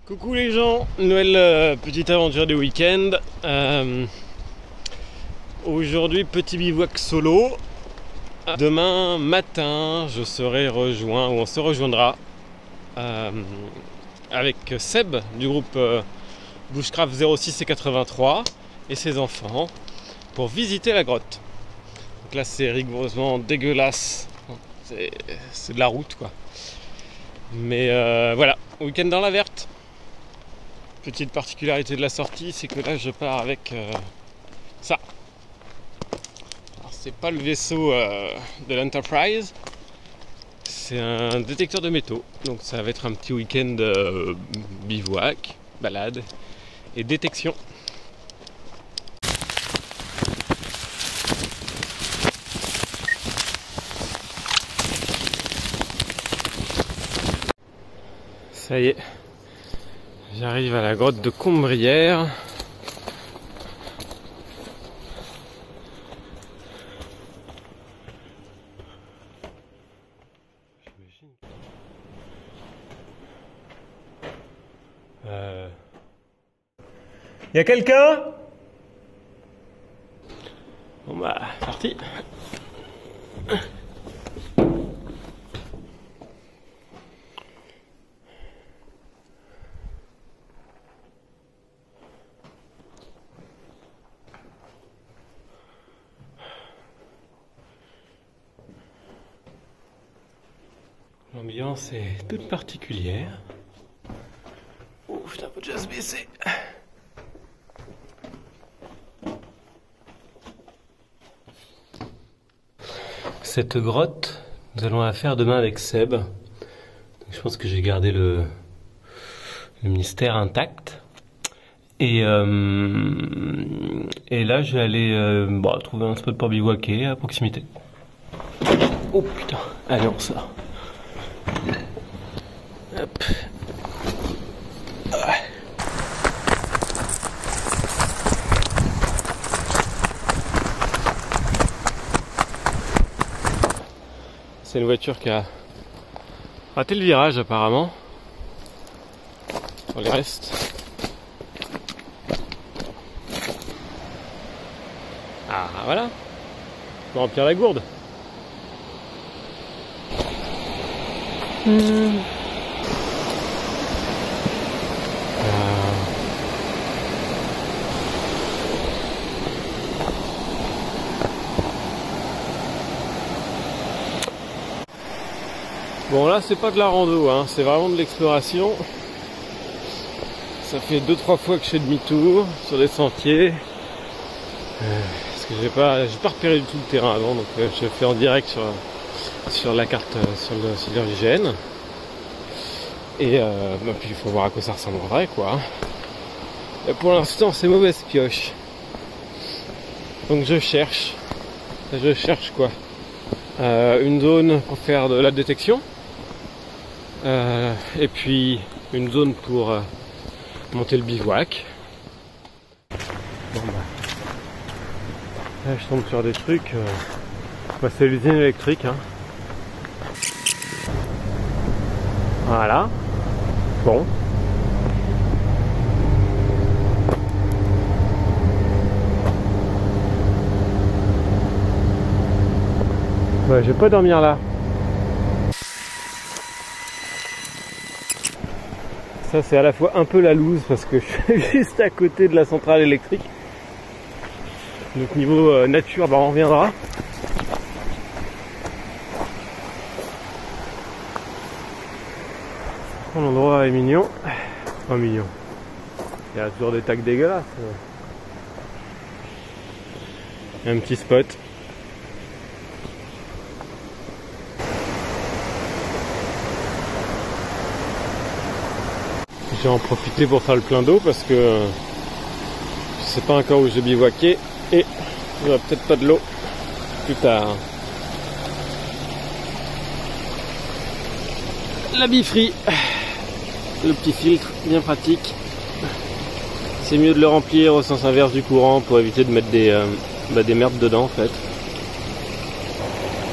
Coucou les gens, nouvelle petite aventure du week-end. Aujourd'hui petit bivouac solo. Demain matin je serai rejoint, ou on se rejoindra avec Seb du groupe Bushcraft 06 et 83 et ses enfants pour visiter la grotte. Donc là c'est rigoureusement dégueulasse, c'est de la route quoi. Mais voilà, week-end dans la verte. Petite particularité de la sortie, c'est que là je pars avec ça. Alors c'est pas le vaisseau de l'Enterprise, c'est un détecteur de métaux. Donc ça va être un petit week-end bivouac, balade et détection. Ça y est. J'arrive à la grotte de Combrières. Y a quelqu'un? Bon bah, parti. L'ambiance est toute particulière. Oh putain, faut déjà se baisser. Cette grotte, nous allons la faire demain avec Seb. Donc, je pense que j'ai gardé le mystère intact. Et là, je vais aller trouver un spot pour bivouaquer à proximité. Oh putain, allez on sort. Hop. C'est une voiture qui a raté le virage apparemment. Pour les restes. Ah voilà. On va remplir la gourde. Bon là c'est pas de la rando, hein, c'est vraiment de l'exploration. Ça fait 2-3 fois que je fais demi-tour sur des sentiers. Parce que j'ai pas repéré du tout le terrain avant, donc je fais en direct sur la carte, sur l'IGN. Et puis il faut voir à quoi ça ressemble en vrai quoi. Et pour l'instant c'est mauvaise pioche. Donc je cherche quoi, une zone pour faire de la détection. Et puis une zone pour monter le bivouac. Bon bah, là je tombe sur des trucs. C'est l'usine électrique. Hein. Voilà. Bon. Ouais, je vais pas dormir là. Ça c'est à la fois un peu la loose parce que je suis juste à côté de la centrale électrique. Donc niveau nature, bah on reviendra. L'endroit est mignon. Oh mignon. Il y a toujours des tags dégueulasses. Il y a un petit spot. J'ai en profité pour faire le plein d'eau parce que je sais pas encore où je vais bivouaquer et il n'y aura peut-être pas de l'eau plus tard. La bifree, le petit filtre bien pratique. C'est mieux de le remplir au sens inverse du courant pour éviter de mettre des merdes dedans en fait.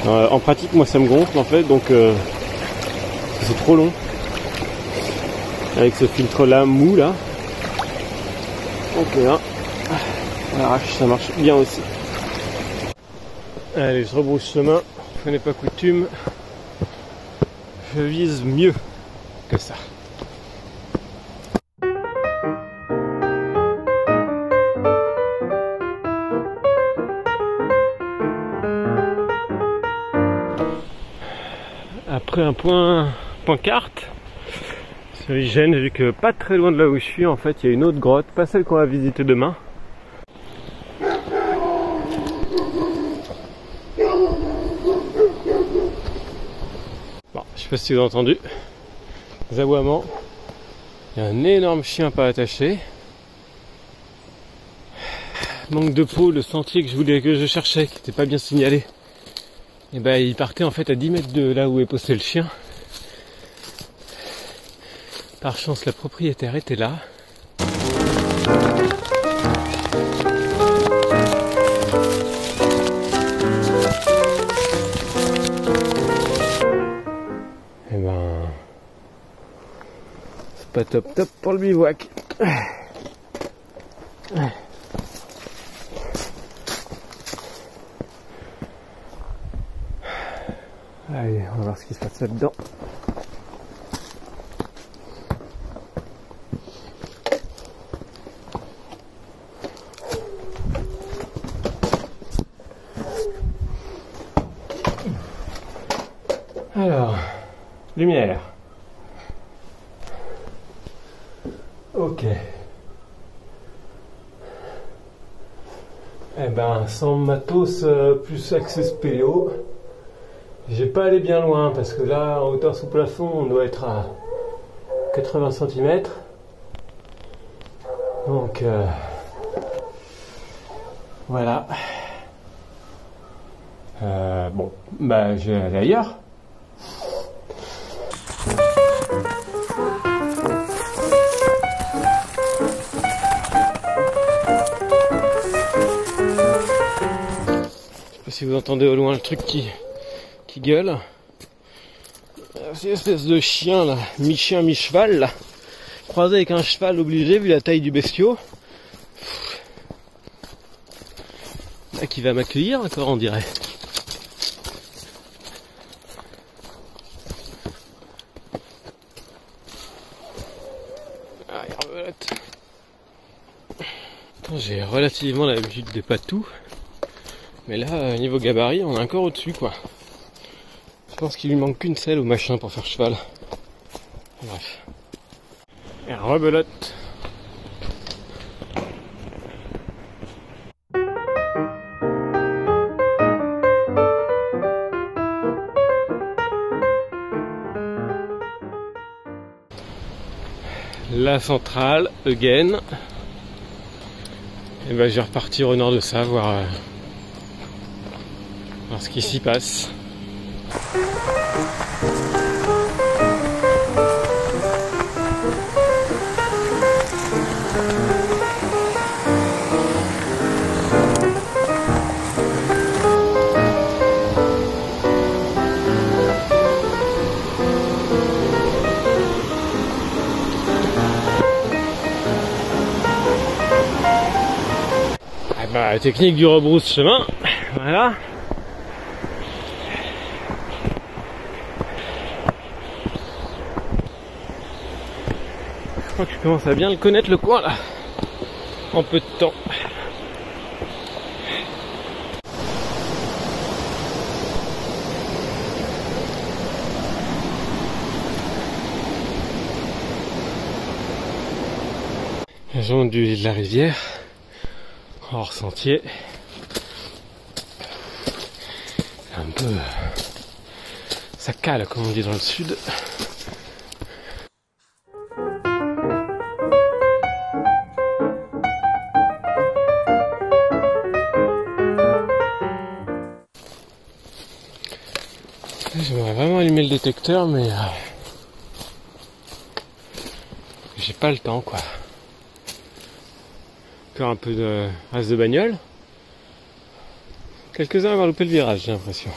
En pratique moi ça me gonfle en fait donc c'est trop long. avec ce filtre là mou là. Ok, là, à l'arrache, ça marche bien aussi. Allez, je rebrousse chemin, je n'ai pas coutume, je vise mieux que ça. Après un point carte sur l'hygiène, j'ai vu que pas très loin de là où je suis, en fait, il y a une autre grotte, pas celle qu'on va visiter demain. Bon, je sais pas si vous avez entendu les aboiements. Il y a un énorme chien pas attaché. Manque de peau, le sentier que je cherchais, qui n'était pas bien signalé. Et ben il partait en fait à 10 mètres de là où est posté le chien. Par chance la propriétaire était là. Et ben c'est pas top pour le bivouac. Allez, on va voir ce qui se passe là-dedans. Alors, lumière. Ok. Eh ben, sans matos plus accès spéléo, j'ai pas allé bien loin parce que là, en hauteur sous plafond, on doit être à 80 cm. Donc, voilà. Bon, bah, je vais aller ailleurs. Je sais pas si vous entendez au loin le truc qui gueule. C'est une espèce de chien là, mi-chien, mi-cheval là, croisé avec un cheval obligé vu la taille du bestiau. Là qui va m'accueillir encore on dirait. Ah, il rebelote. J'ai relativement l'habitude des patous. Mais là, niveau gabarit, on est encore au-dessus quoi. Je pense qu'il lui manque qu'une selle au machin pour faire cheval. Bref. Et rebelote. La centrale, again. Et ben je vais repartir au nord de ça, voir ce qui s'y passe. La technique du rebrousse chemin, voilà. Je crois que je commence à bien le connaître le coin là, en peu de temps. La zone de la rivière. Hors sentier, un peu, ça cale comme on dit dans le sud. J'aimerais vraiment allumer le détecteur mais j'ai pas le temps quoi. Un peu de race de bagnole. Quelques-uns vont avoir loupé le virage, j'ai l'impression.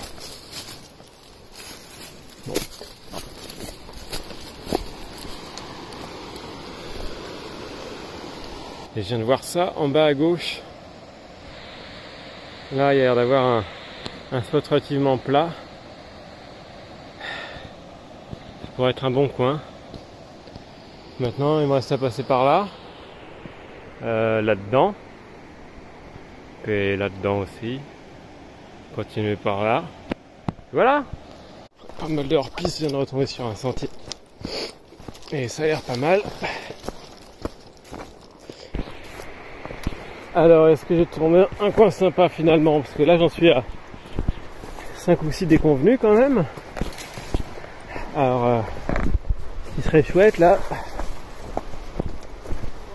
Bon. Et je viens de voir ça en bas à gauche. Là, il y a l'air d'avoir un spot relativement plat. Ça pourrait être un bon coin. Maintenant, il me reste à passer par là. Là-dedans. Et là-dedans aussi. Continuer par là. Voilà! Pas mal de hors-piste, je viens de retomber sur un sentier. Et ça a l'air pas mal. Alors, est-ce que j'ai trouvé un coin sympa finalement? Parce que là, j'en suis à 5 ou 6 déconvenus quand même. Alors, ce qui serait chouette là,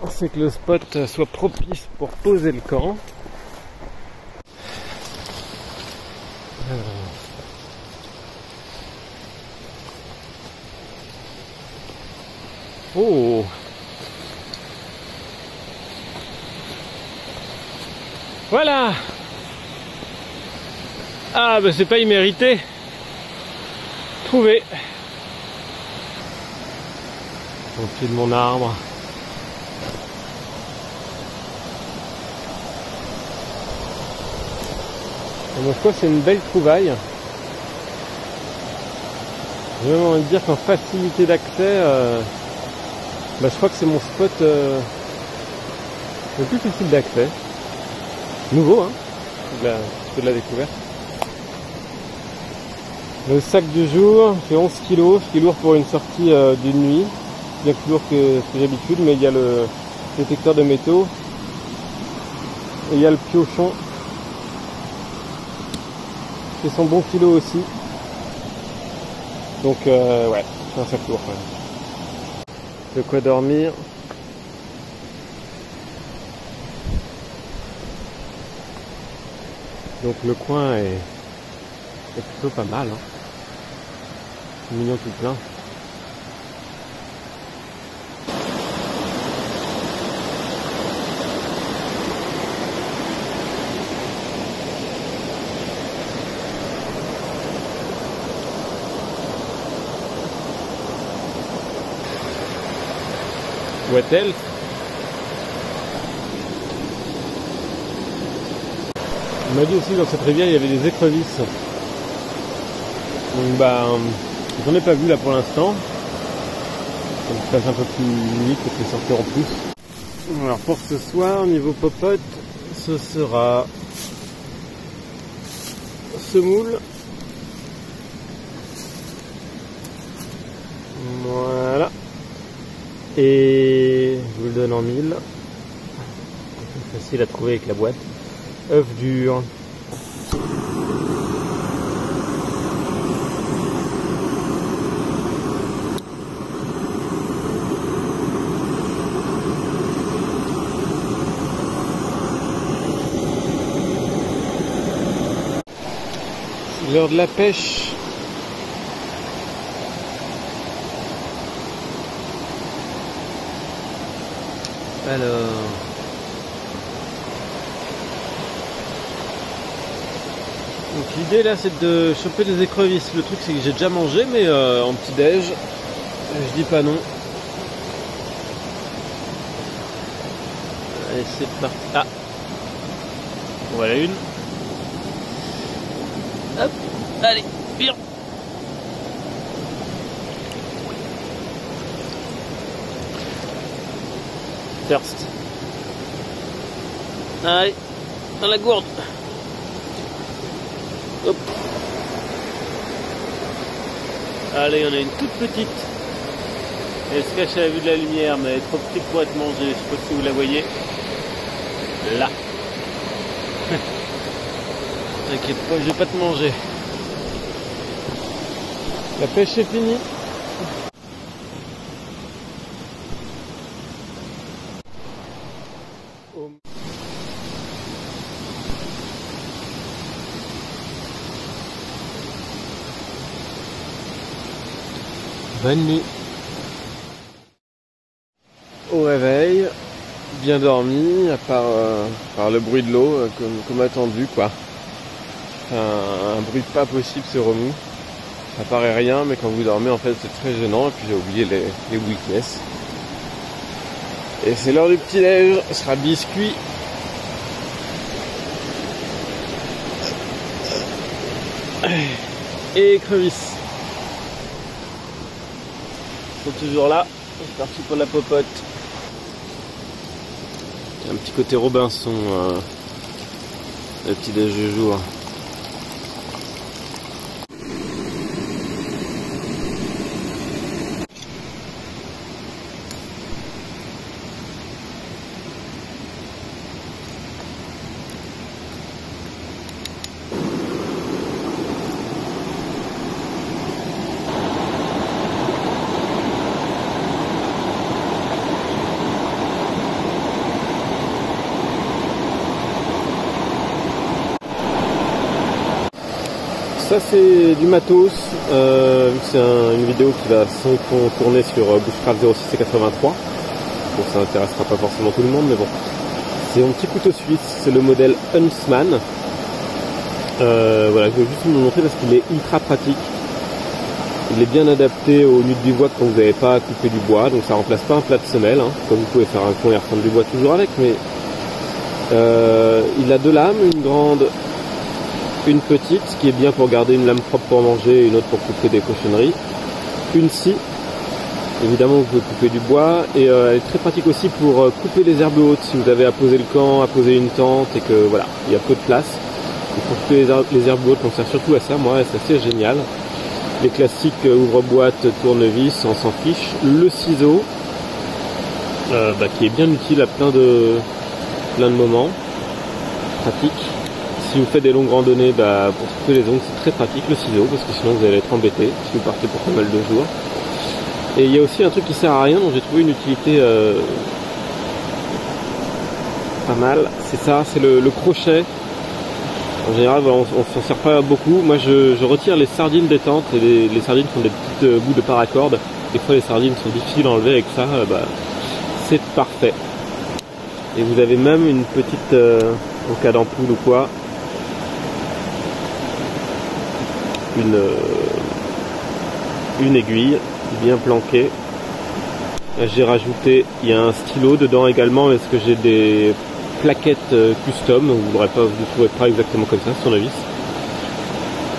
c'est que le spot soit propice pour poser le camp. Oh! Voilà! Ah bah c'est pas immérité. Trouvé. Au pied de mon arbre. Et donc quoi, c'est une belle trouvaille. J'ai même envie de dire qu'en facilité d'accès, je crois que c'est mon spot le plus facile d'accès. Nouveau, hein, c'est de la découverte. Le sac du jour fait 11 kg, ce qui est lourd pour une sortie d'une nuit. Bien plus lourd que ce que j'ai d'habitude, mais il y a le détecteur de métaux. Et il y a le piochon. C'est son bon kilo aussi. Donc ouais, c'est un sac lourd quand même. De quoi dormir. Donc le coin est plutôt pas mal, hein. Mignon tout plein. What else? On m'a dit aussi dans cette rivière il y avait des écrevisses. Donc j'en ai pas vu là pour l'instant. Ça me passe un peu plus limite que de sortir en plus. Alors pour ce soir, niveau popote, ce sera semoule. Voilà. Et je vous le donne en 1000. Facile à trouver avec la boîte. Œuf dur. C'est l'heure de la pêche. Alors, donc l'idée là c'est de choper des écrevisses. Le truc c'est que j'ai déjà mangé, mais en petit déj, je dis pas non. Allez, c'est parti. Ah, voilà une. Hop, allez, bien. Thirst. Allez, dans la gourde. Hop. Allez, on a une toute petite. Elle se cache à la vue de la lumière, mais elle est trop petite pour être mangée. Je sais pas si vous la voyez. Là. T'inquiète pas, je vais pas te manger. La pêche est finie. Bonne nuit. Au réveil, bien dormi, à part le bruit de l'eau, comme attendu, quoi. Un bruit pas possible, ce remous. Ça paraît rien, mais quand vous dormez, en fait, c'est très gênant. Et puis j'ai oublié les weaknesses. Et c'est l'heure du petit-déj, ce sera biscuit. Et écrevisses. Ils sont toujours là, c'est parti pour la popote. Un petit côté Robinson, le petit-déj du jour. Ça c'est du matos, vu que c'est une vidéo qui va tourner sur Bushcraft 06 et 83. Bon, ça n'intéressera pas forcément tout le monde, mais bon. C'est mon petit couteau suisse, c'est le modèle Huntsman. Voilà, je vais juste vous le montrer parce qu'il est ultra pratique. Il est bien adapté aux luttes du bois quand vous n'avez pas à couper du bois, donc ça remplace pas un plat de semelle, hein, comme vous pouvez faire un con et reprendre du bois toujours avec, mais il a deux lames, une grande, une petite, ce qui est bien pour garder une lame propre pour manger et une autre pour couper des cochonneries. Une scie, évidemment vous pouvez couper du bois, et elle est très pratique aussi pour couper les herbes hautes, si vous avez à poser le camp, à poser une tente et que voilà, il y a peu de place. Et pour couper les herbes hautes, on sert surtout à ça, moi c'est assez génial. Les classiques ouvre-boîte, tournevis, on s'en fiche. Le ciseau, qui est bien utile à plein de moments, pratique. Si vous faites des longues randonnées, pour couper les ongles, c'est très pratique le ciseau, parce que sinon vous allez être embêté si vous partez pour pas mal de jours. Et il y a aussi un truc qui sert à rien, dont j'ai trouvé une utilité pas mal, c'est ça, c'est le crochet. En général, on s'en sert pas beaucoup. Moi, je retire les sardines des tentes, et les sardines font des petits bouts de paracorde. Des fois, les sardines sont difficiles à enlever avec ça, c'est parfait. Et vous avez même une petite, en cas d'ampoule ou quoi, une aiguille bien planquée. J'ai rajouté, il y a un stylo dedans également, parce que j'ai des plaquettes custom, vous ne trouverez pas exactement comme ça sur la vis.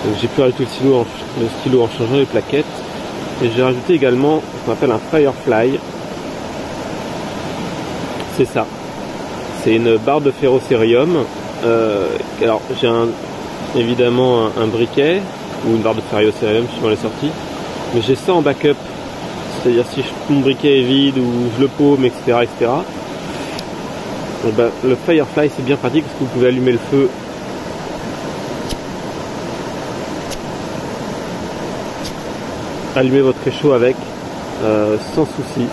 Donc j'ai pu rajouter le stylo en changeant les plaquettes. Et j'ai rajouté également ce qu'on appelle un Firefly. C'est ça. C'est une barre de ferrocérium. Alors j'ai évidemment un briquet ou une barre de ferrocérium suivant les sorties, mais j'ai ça en backup, c'est-à-dire si mon briquet est vide ou je le paume, etc., etc. Le Firefly c'est bien pratique parce que vous pouvez allumer le feu allumer votre réchaud avec sans souci.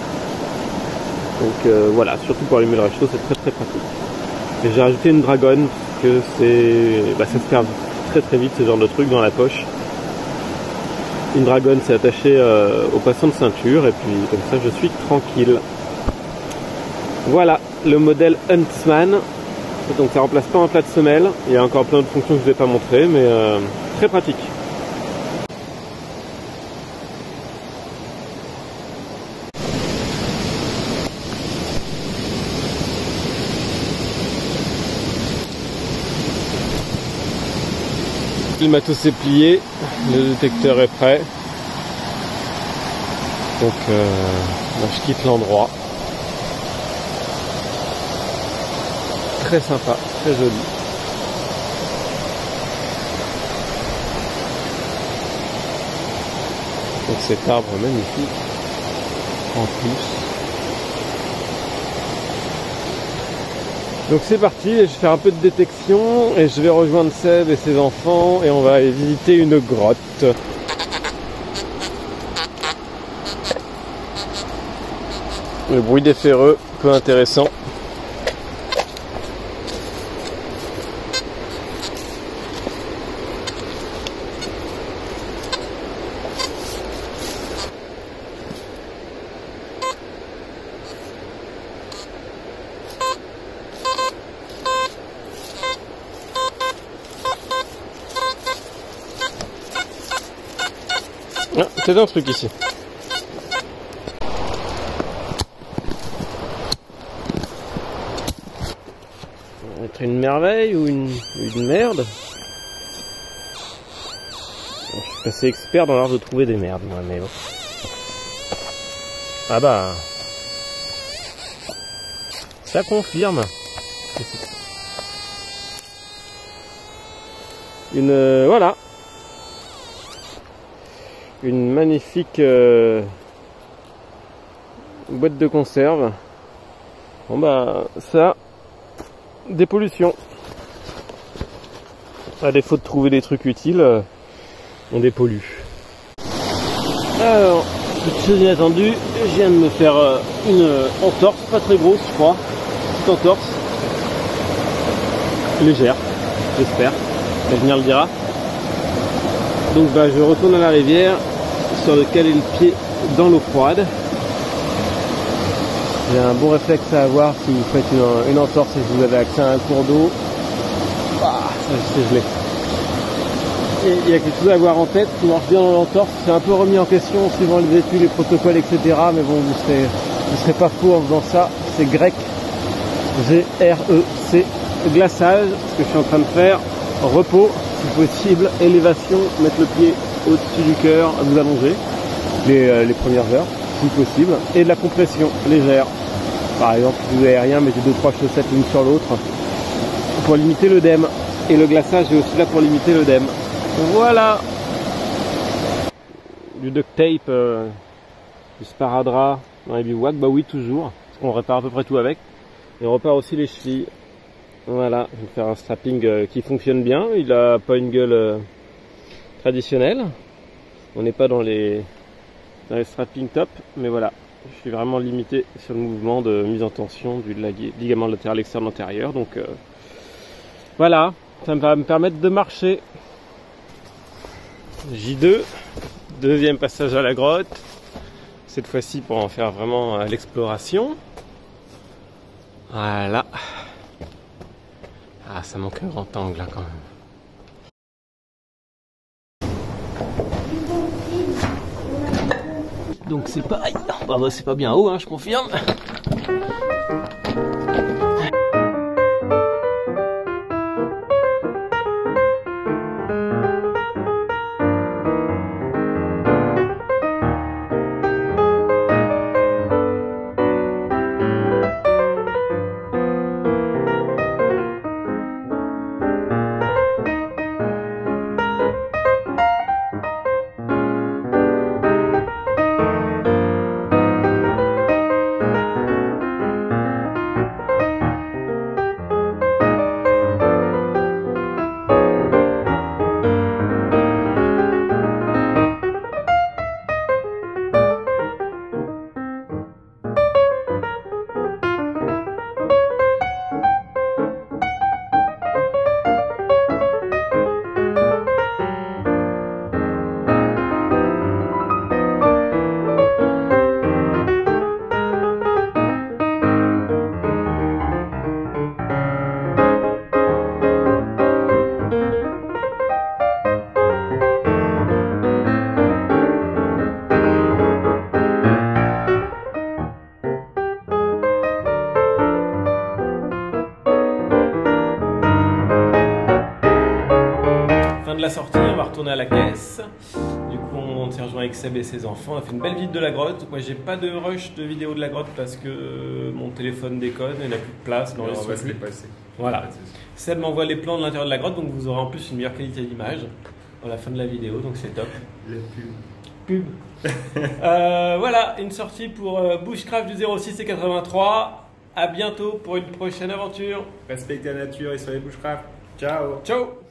Donc voilà, surtout pour allumer le réchaud, c'est très très pratique. Et j'ai rajouté une dragonne parce que ça se perd très très vite ce genre de truc dans la poche. Une dragonne, c'est attaché au passant de ceinture, et puis comme ça je suis tranquille. Voilà le modèle Huntsman. Donc ça remplace pas un plat de semelle. Il y a encore plein de fonctions que je ne vais pas montrer, mais très pratique. Le matos est plié, le détecteur est prêt. Donc je quitte l'endroit. Très sympa, très joli. Donc cet arbre magnifique en plus. Donc c'est parti, je vais faire un peu de détection et je vais rejoindre Seb et ses enfants et on va aller visiter une grotte. Le bruit des ferreux, peu intéressant. Ah, c'est un truc ici. être une merveille ou une merde. Je suis passé expert dans l'art de trouver des merdes, moi, mais bon. Ah bah... ça confirme. Voilà. Une magnifique boîte de conserve. Bon bah ça, des pollutions. À défaut de trouver des trucs utiles, on dépollue. Alors, petite chose inattendue, je viens de me faire une entorse, pas très grosse je crois, petite entorse, légère, j'espère, l'avenir le dira. Donc bah, je retourne à la rivière, sur le caler le pied dans l'eau froide. J'ai un bon réflexe à avoir si vous faites une entorse et que vous avez accès à un cours d'eau. Ah, c'est gelé. Et il y a quelque chose à avoir en tête qui marche bien dans l'entorse. C'est un peu remis en question suivant les études, les protocoles, etc. Mais bon, vous serez pas faux en faisant ça. C'est grec. G-R-E-C. Glaçage, ce que je suis en train de faire. Repos, si possible. Élévation, mettre le pied au-dessus du cœur, vous allonger les premières heures, si possible. Et de la compression légère. Par exemple, si vous n'avez rien, mettez 2-3 chaussettes l'une sur l'autre pour limiter l'œdème. Et le glaçage est aussi là pour limiter l'œdème. Voilà. Du duct tape, du sparadrap dans les bivouacs, bah oui toujours, parce qu'on répare à peu près tout avec. Et on repart aussi les chevilles. Voilà, je vais faire un strapping qui fonctionne bien. Il a pas une gueule traditionnelle. On n'est pas dans les strappings top, mais voilà. Je suis vraiment limité sur le mouvement de mise en tension du ligament latéral externe antérieur. Donc voilà, ça va me permettre de marcher. J2, deuxième passage à la grotte. Cette fois-ci pour en faire vraiment l'exploration. Voilà. Ah, ça manque un grand angle là quand même. Donc c'est pas... bah, c'est pas bien haut, hein, je confirme. De la sortie, on va retourner à la caisse. Du coup, on s'est rejoint avec Seb et ses enfants. On a fait une belle visite de la grotte. Moi, j'ai pas de rush de vidéo de la grotte parce que mon téléphone déconne et il n'a plus de place. On va se dépasser. Voilà. Seb m'envoie les plans de l'intérieur de la grotte, donc vous aurez en plus une meilleure qualité d'image à la fin de la vidéo, donc c'est top. La pub. Voilà, une sortie pour Bushcraft du 06 et 83. À bientôt pour une prochaine aventure. Respectez la nature et soyez Bushcraft. Ciao. Ciao.